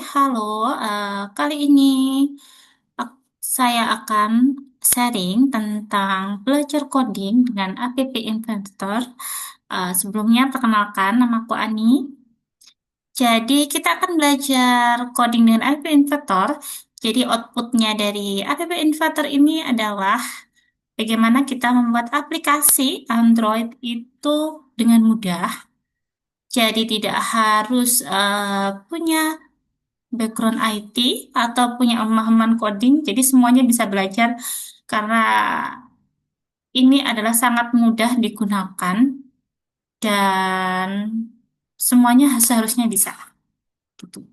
halo. Kali ini saya akan sharing tentang belajar coding dengan app Inventor. Sebelumnya, perkenalkan, namaku Ani. Jadi, kita akan belajar coding dengan app Inventor. Jadi, outputnya dari app Inventor ini adalah bagaimana kita membuat aplikasi Android itu dengan mudah. Jadi, tidak harus punya background IT atau punya pemahaman coding, jadi semuanya bisa belajar karena ini adalah sangat mudah digunakan dan semuanya seharusnya bisa. Gitu.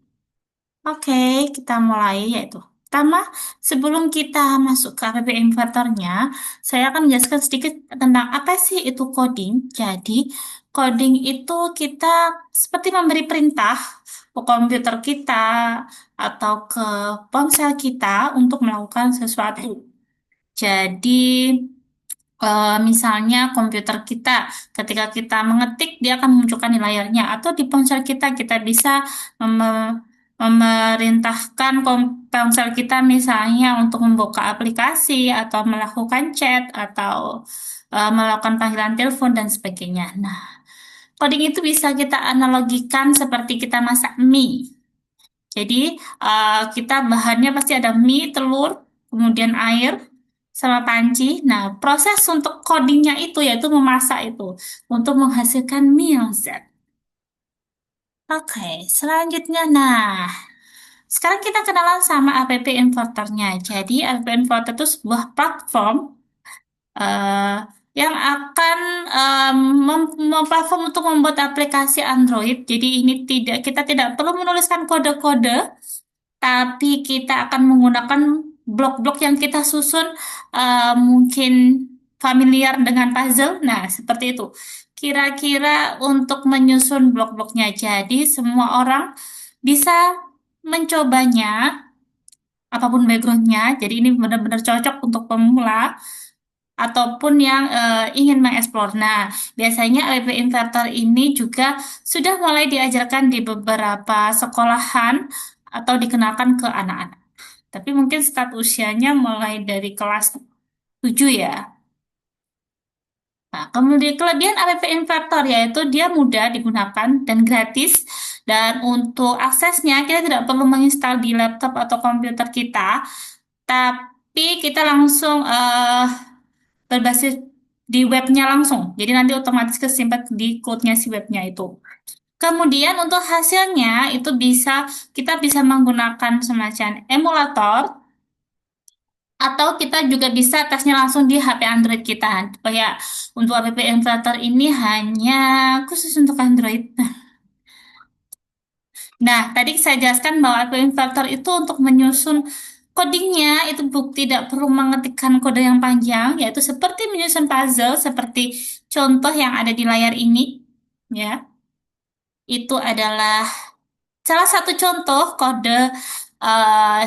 Oke, kita mulai yaitu. Pertama, sebelum kita masuk ke app inverternya, saya akan menjelaskan sedikit tentang apa sih itu coding. Jadi, coding itu kita seperti memberi perintah ke komputer kita atau ke ponsel kita untuk melakukan sesuatu. Jadi, misalnya komputer kita, ketika kita mengetik, dia akan memunculkan di layarnya. Atau di ponsel kita, kita bisa memerintahkan ponsel kita misalnya untuk membuka aplikasi, atau melakukan chat, atau melakukan panggilan telepon, dan sebagainya. Nah, coding itu bisa kita analogikan seperti kita masak mie. Jadi, kita bahannya pasti ada mie, telur, kemudian air, sama panci. Nah, proses untuk codingnya itu yaitu memasak itu untuk menghasilkan mie yang lezat. Oke, selanjutnya, nah, sekarang kita kenalan sama app Inverternya. Jadi, app Inverter itu sebuah platform eh, yang akan platform untuk membuat aplikasi Android. Jadi, ini kita tidak perlu menuliskan kode-kode, tapi kita akan menggunakan blok-blok yang kita susun, mungkin familiar dengan puzzle. Nah, seperti itu. Kira-kira untuk menyusun blok-bloknya. Jadi, semua orang bisa mencobanya, apapun backgroundnya. Jadi, ini benar-benar cocok untuk pemula ataupun yang ingin mengeksplor. Nah, biasanya LP Inverter ini juga sudah mulai diajarkan di beberapa sekolahan atau dikenalkan ke anak-anak. Tapi mungkin start usianya mulai dari kelas 7 ya. Nah, kemudian kelebihan app Inventor yaitu dia mudah digunakan dan gratis. Dan untuk aksesnya kita tidak perlu menginstal di laptop atau komputer kita, tapi kita langsung berbasis di webnya langsung. Jadi nanti otomatis kesimpan di code-nya si webnya itu. Kemudian untuk hasilnya itu kita bisa menggunakan semacam emulator atau kita juga bisa tesnya langsung di HP Android kita. Supaya untuk app Inverter ini hanya khusus untuk Android. Nah, tadi saya jelaskan bahwa app Inverter itu untuk menyusun codingnya itu tidak perlu mengetikkan kode yang panjang, yaitu seperti menyusun puzzle, seperti contoh yang ada di layar ini. Ya, itu adalah salah satu contoh kode eh,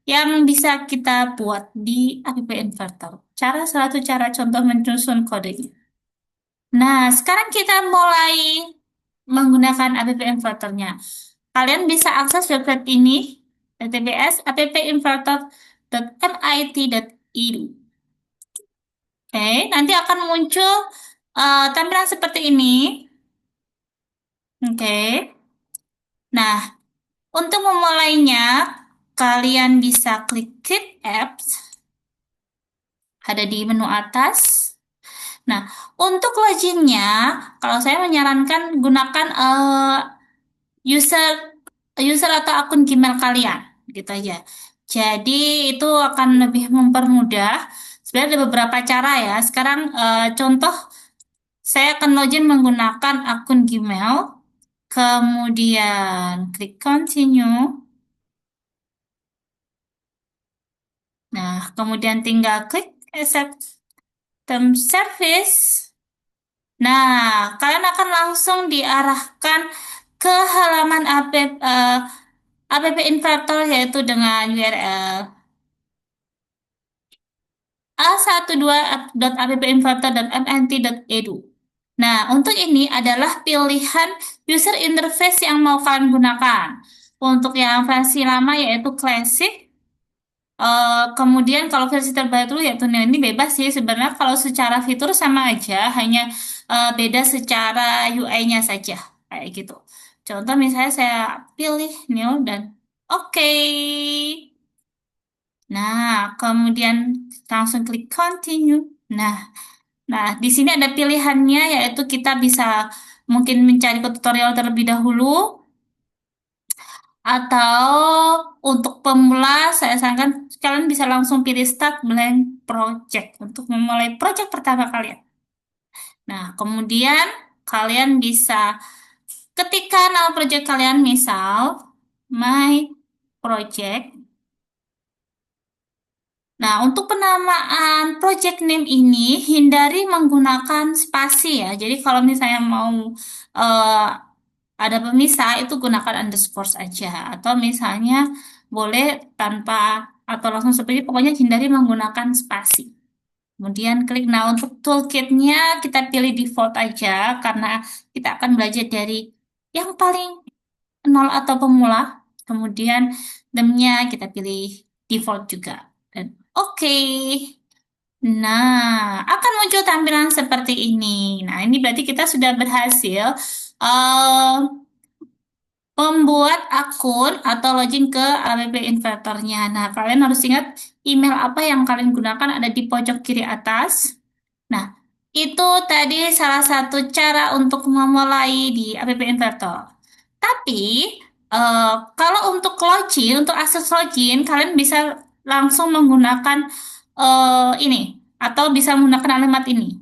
yang bisa kita buat di app Inverter. Cara contoh menyusun kodenya. Nah, sekarang kita mulai menggunakan app Inverternya. Kalian bisa akses website ini, https appinverter.mit.edu. Oke, nanti akan muncul tampilan seperti ini. Oke. Nah, untuk memulainya, kalian bisa klik Create Apps, ada di menu atas. Nah, untuk loginnya, kalau saya menyarankan gunakan user user atau akun Gmail kalian, gitu aja. Jadi itu akan lebih mempermudah. Sebenarnya ada beberapa cara ya. Sekarang contoh saya akan login menggunakan akun Gmail, kemudian klik continue. Nah, kemudian tinggal klik accept term service. Nah, kalian akan langsung diarahkan ke halaman app Inverter yaitu dengan URL a12.appinverter.mnt.edu. Nah, untuk ini adalah pilihan user interface yang mau kalian gunakan. Untuk yang versi lama yaitu Classic. Kemudian kalau versi terbaru dulu yaitu Neo ini bebas sih sebenarnya kalau secara fitur sama aja, hanya beda secara UI-nya saja kayak gitu. Contoh misalnya saya pilih Neo dan oke. Nah, kemudian langsung klik continue. Nah, di sini ada pilihannya yaitu kita bisa mungkin mencari ke tutorial terlebih dahulu atau untuk pemula saya sarankan kalian bisa langsung pilih start blank project untuk memulai project pertama kalian. Nah, kemudian kalian bisa ketika nama project kalian misal my project. Nah, untuk penamaan project name ini hindari menggunakan spasi ya. Jadi kalau misalnya mau eh, ada pemisah itu gunakan underscore saja atau misalnya boleh tanpa atau langsung seperti pokoknya hindari menggunakan spasi. Kemudian klik nah untuk toolkitnya kita pilih default aja karena kita akan belajar dari yang paling nol atau pemula. Kemudian theme-nya kita pilih default juga. Dan oke. Nah, akan muncul tampilan seperti ini. Nah, ini berarti kita sudah berhasil eh, membuat akun atau login ke app Inventornya. Nah, kalian harus ingat email apa yang kalian gunakan ada di pojok kiri atas. Nah, itu tadi salah satu cara untuk memulai di app Inventor. Tapi, kalau untuk login, untuk akses login, kalian bisa langsung menggunakan ini, atau bisa menggunakan alamat ini.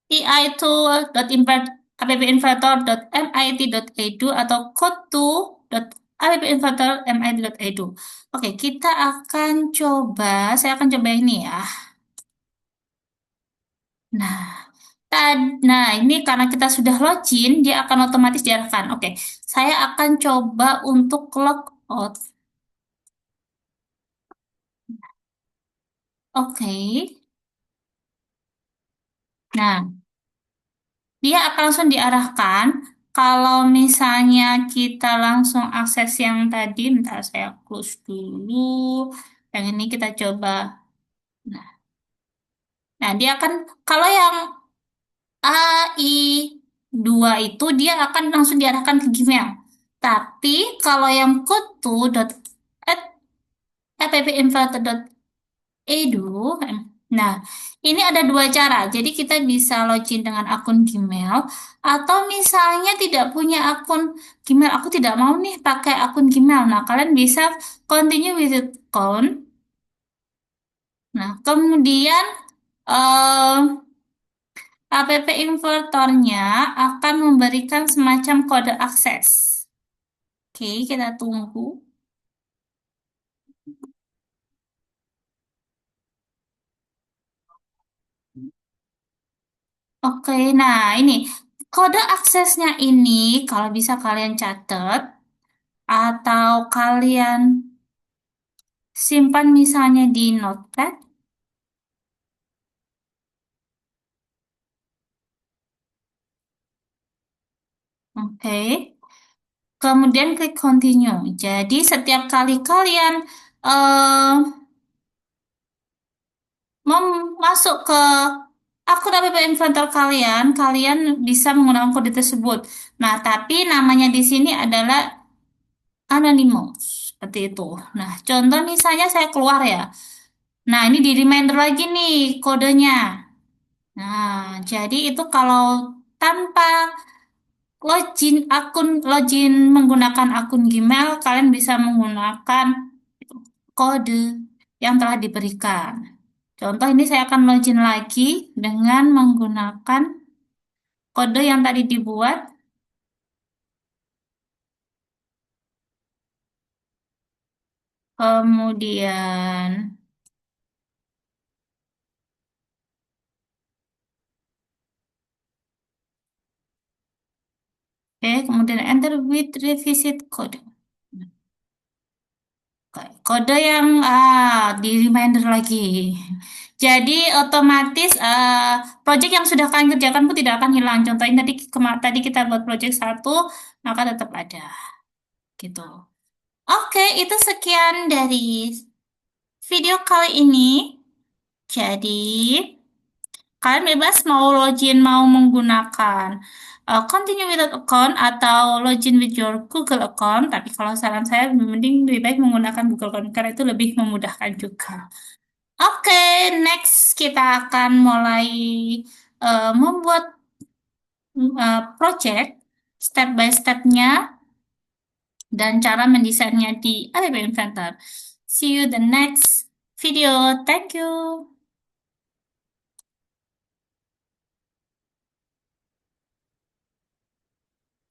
ei2.appinventor.mit.edu atau code2.appinventor.mit.edu. Oke, kita akan coba, saya akan coba ini ya. Nah, nah ini karena kita sudah login, dia akan otomatis diarahkan. Oke, saya akan coba untuk log out. Oke, nah dia akan langsung diarahkan. Kalau misalnya kita langsung akses yang tadi, bentar saya close dulu. Yang ini kita coba. Nah, dia akan, kalau yang AI2 itu dia akan langsung diarahkan ke Gmail. Tapi kalau yang kutu.appinfilter.edu, nah ini ada dua cara. Jadi kita bisa login dengan akun Gmail atau misalnya tidak punya akun Gmail. Aku tidak mau nih pakai akun Gmail. Nah kalian bisa continue with account. Nah kemudian eh app invertornya akan memberikan semacam kode akses. Oke, kita tunggu. Oke, nah ini kode aksesnya ini kalau bisa kalian catat atau kalian simpan misalnya di notepad. Oke, kemudian klik continue. Jadi setiap kali kalian eh masuk ke akun app inventor kalian, kalian bisa menggunakan kode tersebut. Nah, tapi namanya di sini adalah anonymous, seperti itu. Nah, contoh misalnya saya keluar ya. Nah, ini di reminder lagi nih kodenya. Nah, jadi itu kalau tanpa login menggunakan akun Gmail, kalian bisa menggunakan kode yang telah diberikan. Contoh ini saya akan login lagi dengan menggunakan kode yang tadi dibuat. Kemudian, kemudian enter with revisit code. Kode yang di reminder lagi. Jadi otomatis project yang sudah kalian kerjakan pun tidak akan hilang. Contohnya tadi kita buat project satu, maka tetap ada gitu. Oke, itu sekian dari video kali ini. Jadi kalian bebas mau login mau menggunakan continue without account atau login with your Google account. Tapi kalau saran saya mending lebih baik menggunakan Google account karena itu lebih memudahkan juga. Oke, next kita akan mulai membuat project step by stepnya dan cara mendesainnya di Adobe Inventor. See you the next video. Thank you.